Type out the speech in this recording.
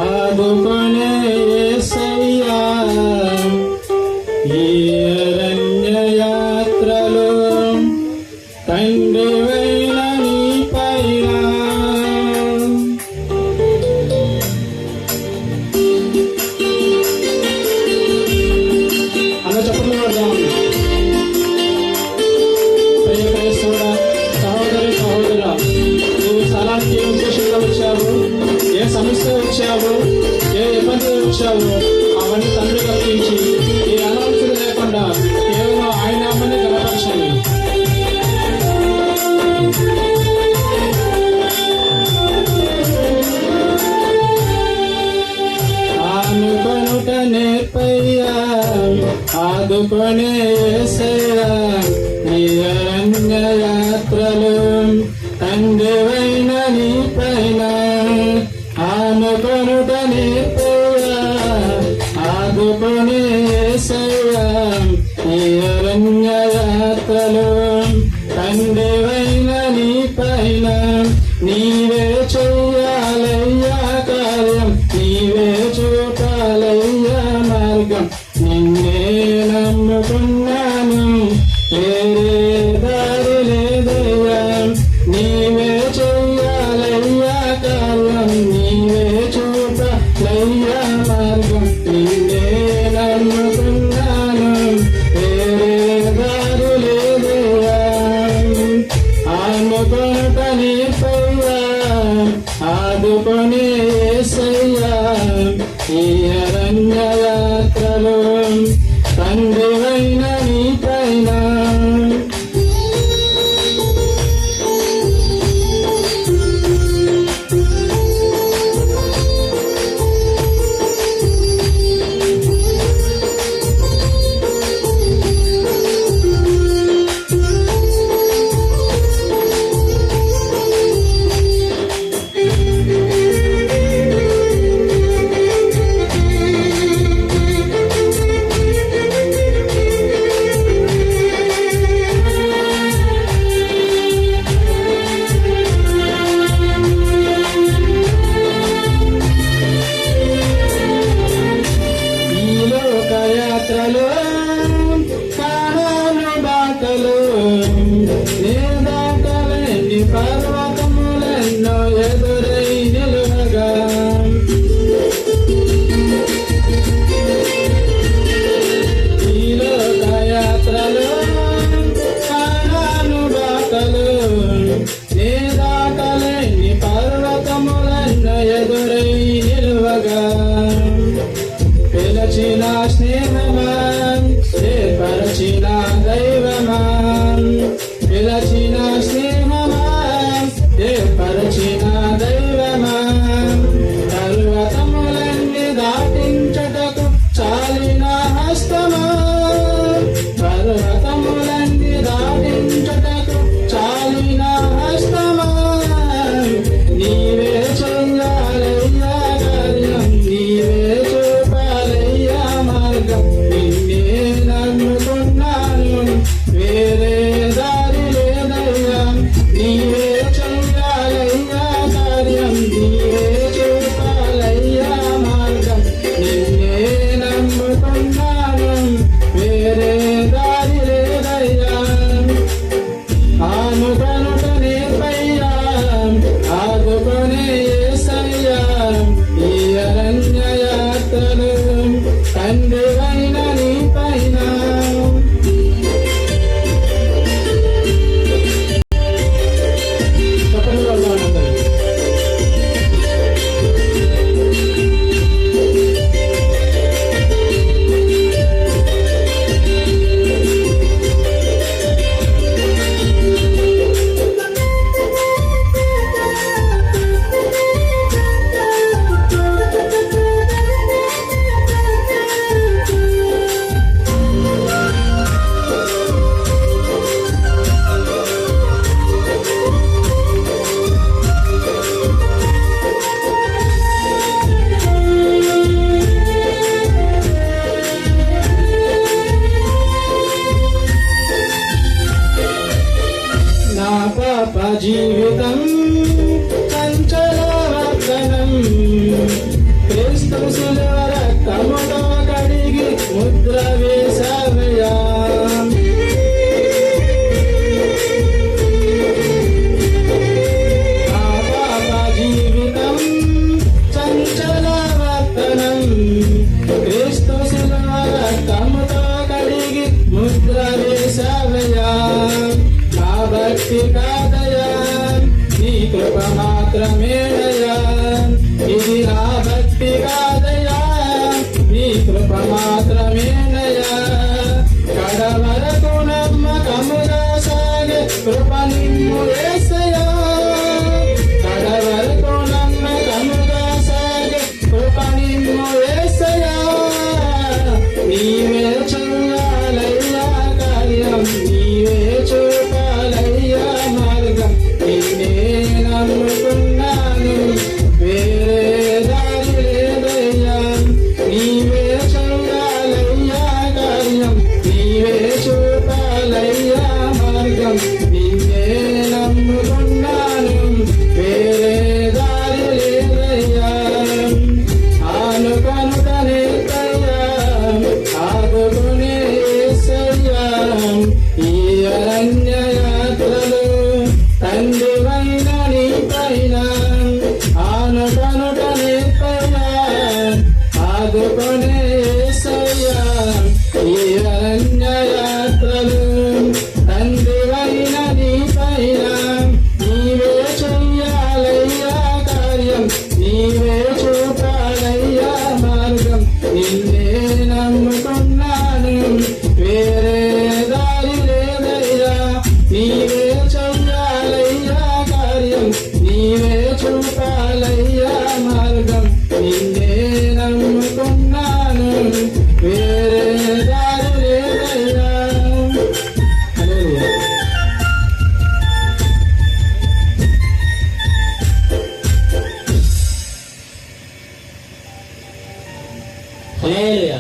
ఆదుకొనే యేసయ్యా ఈ అరణ్య యాత్రలో తండ్రివైన నీ పైన అలా చెప్పండి పడదాం. ప్రియక్రైస్తవుడా, సహోదరి సహోదరుడా, నువ్వు స్థలానికి ఏ ఉద్దేశంగా వచ్చావు, ఏ సమస్య వచ్చావు, ఏ ఇబ్బంది వచ్చావు, అవన్నీ తండ్రి కల్పించి ఈ అనవసరం లేకుండా కేవలం ఆయన నామాన్ని గణపరచండి. ఆనుకొనుట నేర్పయ్యా ఆదుకొనే యేసయ్యా నీ అరణ్య యాత్రలు తండ్రివైన నీ పైన ఆనుకొనుట నేర్పయ్యా ఆదుకొనే యేసయ్యా నీ అరణ్య యాత్రలు తండ్రివైన నీ పైన నీవే చెయ్యాలయ్యా కార్యం, నీవే చూపాలయ్యా మార్గం. నిన్నే నమ్ముకున్నాను, వేరే దారి లేదయ్యా. నీవే చెయ్యాలయ్యా కార్యం, నీవే చూపాలయ్యా మార్గం. నిన్నే నమ్ముకున్నాను, వేరే దారి లేదయ్యా. ఆనుకొనుట నేర్పయ్యా ఆదుకొనే యేసయ్యా ఈ అరణ్య యాత్రలో తండ్రివైన నీ పైన. కృప మాత్రమేనయ్యా, ఇది నా భక్తి కాదయ్యా, నీ కృప మాత్రమేనయ్యా. కడవరకు నమ్మకముగా సాగే కృప నిన్ను యేసయ్యా, కడవరకు నమ్మకముగా సాగే కృప నిన్ను యేసయ్యా. నీవే చెయ్యాలయ్యా కార్యం, నీవే చూపాలయ్యా మార్గం, నిన్నే నమ్ముకున్నాను వేరే దారి లేదయ్యా. నీవే చెయ్యాలయ్యా కార్యం, నీవే చూపాలయ్యా మార్గం, నిన్నే నమ్ముకున్నాను వేరే దారి లేదయ్యా. ఆనుకనుకనే ఆదుకునే యేసయ్యా, ఈ అరణ్య యాత్రలు తండ్రివైన నీ పైన. ఆనుకనుకనే ఆదుకునే యేసయ్యా, ఈ అరణ్య యాత్రలు తండ్రివైన నీ పైన. నీవే చెయ్యాలయ్యా కార్యం, నీవే చూపాలయ్యా మార్గం, నిన్నే నమ్ముకున్నాను వేరే దారి లేదయ్యా. నీవే చెయ్యాలయ్యా కార్యం, నీవే చూపాలయ్యా మార్గం, నిన్నే నమ్ముకున్నాను వేరే దారి లేదయ్యా. హల్లెలూయా. హల్లెలూయా.